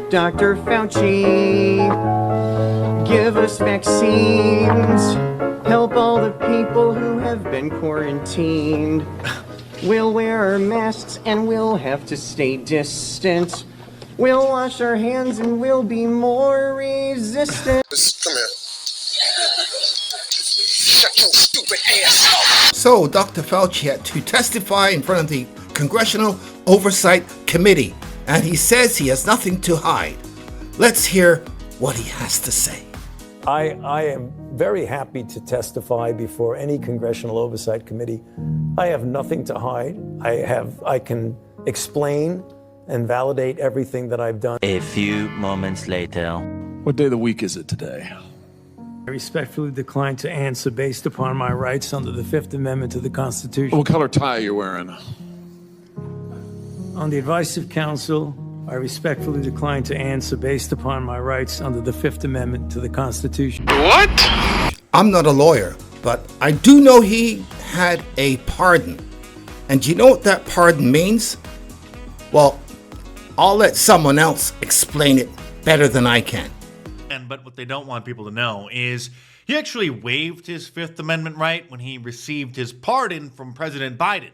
Dr. Fauci, give us vaccines. Help all the people who have been quarantined. We'll wear our masks and we'll have to stay distant. We'll wash our hands and we'll be more resistant. Come here. Shut your stupid ass up. So Dr. Fauci had to testify in front of the Congressional Oversight Committee, and he says he has nothing to hide. Let's hear what he has to say. I am very happy to testify before any Congressional Oversight Committee. I have nothing to hide. I can explain and validate everything that I've done. A few moments later. What day of the week is it today? I respectfully decline to answer based upon my rights under the Fifth Amendment to the Constitution. What color tie are you wearing? On the advice of counsel, I respectfully decline to answer based upon my rights under the Fifth Amendment to the Constitution. What? I'm not a lawyer, but I do know he had a pardon. And do you know what that pardon means? Well, I'll let someone else explain it better than I can. But what they don't want people to know is he actually waived his Fifth Amendment right when he received his pardon from President Biden.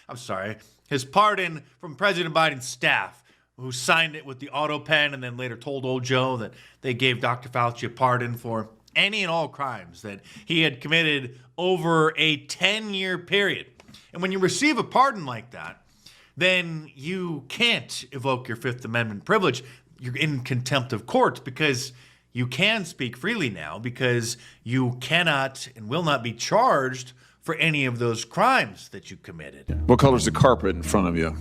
I'm sorry, his pardon from President Biden's staff, who signed it with the auto pen and then later told old Joe that they gave Dr. Fauci a pardon for any and all crimes that he had committed over a 10-year period. And when you receive a pardon like that, then you can't evoke your Fifth Amendment privilege. You're in contempt of court because you can speak freely now because you cannot and will not be charged for any of those crimes that you committed. What color's the carpet in front of you?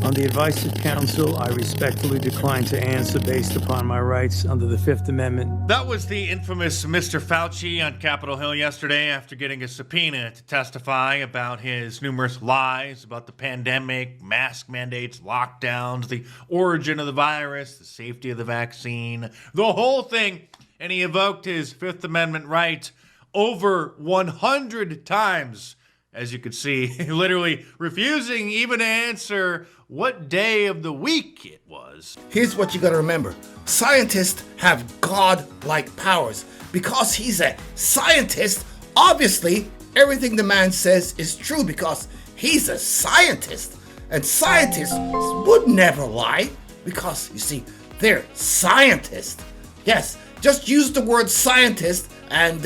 On the advice of counsel, I respectfully decline to answer based upon my rights under the Fifth Amendment. That was the infamous Mr. Fauci on Capitol Hill yesterday after getting a subpoena to testify about his numerous lies about the pandemic, mask mandates, lockdowns, the origin of the virus, the safety of the vaccine, the whole thing. And he evoked his Fifth Amendment right over 100 times. As you could see, literally refusing even to answer what day of the week it was. Here's what you gotta remember. Scientists have God-like powers. Because he's a scientist, obviously everything the man says is true because he's a scientist. And scientists would never lie because, you see, they're scientists. Yes, just use the word scientist and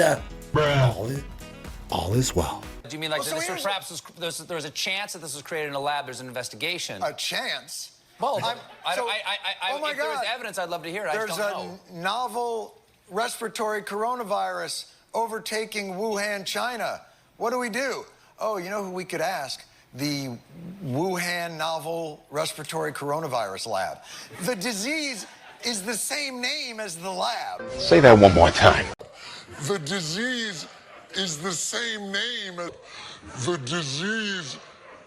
all is well. Do you mean like there was a chance that this was created in a lab? There's an investigation. A chance? Well, oh my if there was God. evidence, I'd love to hear it. There's a novel respiratory coronavirus overtaking Wuhan, China. What do? Oh, you know who we could ask? The Wuhan novel respiratory coronavirus lab. The disease is the same name as the lab. Say that one more time. The disease is the same name. The disease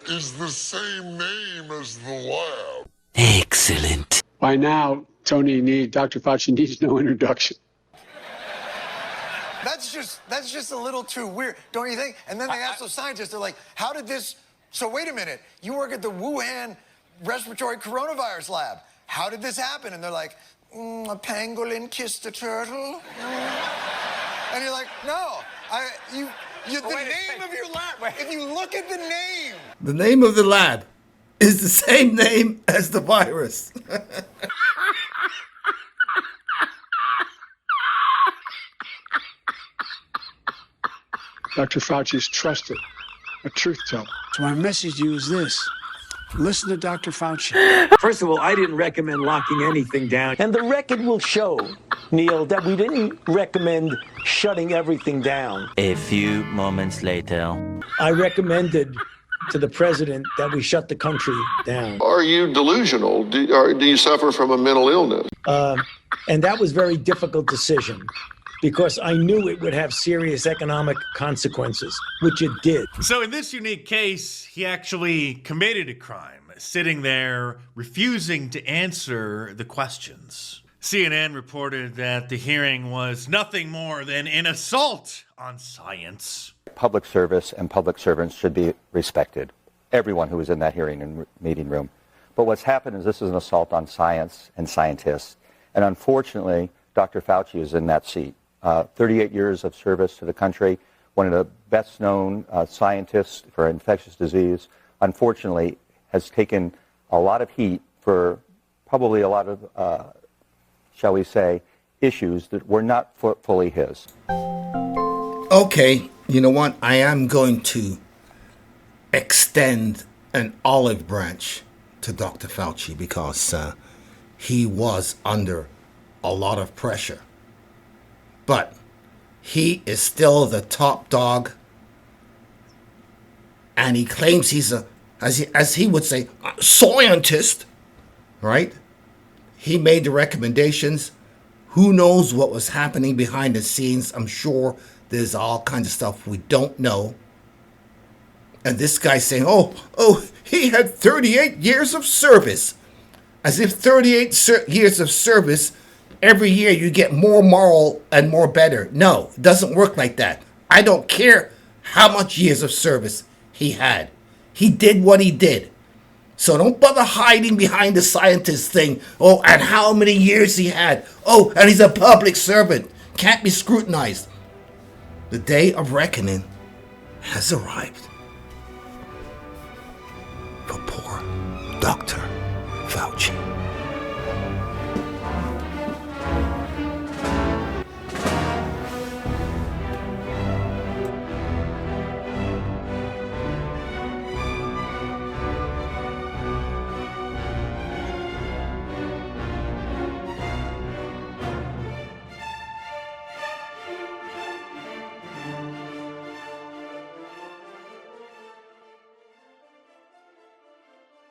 is the same name as the lab. Excellent. By now, Dr. Fauci needs no introduction. That's just a little too weird, don't you think? And then they ask those scientists, they're like, how did this, so wait a minute, you work at the Wuhan respiratory coronavirus lab. How did this happen? And they're like, a pangolin kissed a turtle. And you're like, no, the name of your lab, if you look at the name. The name of the lab is the same name as the virus. Dr. Fauci is trusted, a truth teller. So my message to you is this. Listen to Dr. Fauci. First of all, I didn't recommend locking anything down. And the record will show, Neil, that we didn't recommend shutting everything down. A few moments later. I recommended to the president that we shut the country down. Are you delusional? Do you suffer from a mental illness? And that was a very difficult decision because I knew it would have serious economic consequences, which it did. So in this unique case, he actually committed a crime, sitting there refusing to answer the questions. CNN reported that the hearing was nothing more than an assault on science. Public service and public servants should be respected. Everyone who was in that hearing and meeting room. But what's happened is this is an assault on science and scientists. And unfortunately, Dr. Fauci is in that seat. 38 years of service to the country, one of the best known scientists for infectious disease, unfortunately has taken a lot of heat for probably a lot of, shall we say, issues that were not fully his. Okay, you know what? I am going to extend an olive branch to Dr. Fauci because he was under a lot of pressure. But he is still the top dog, and he claims he's a, as he would say, a scientist, right? He made the recommendations. Who knows what was happening behind the scenes? I'm sure there's all kinds of stuff we don't know. And this guy's saying, oh, he had 38 years of service. As if 38 years of service, every year you get more moral and more better. No, it doesn't work like that. I don't care how much years of service he had. He did what he did. So don't bother hiding behind the scientist thing. Oh, and how many years he had. Oh, and he's a public servant. Can't be scrutinized. The day of reckoning has arrived for poor Dr. Fauci.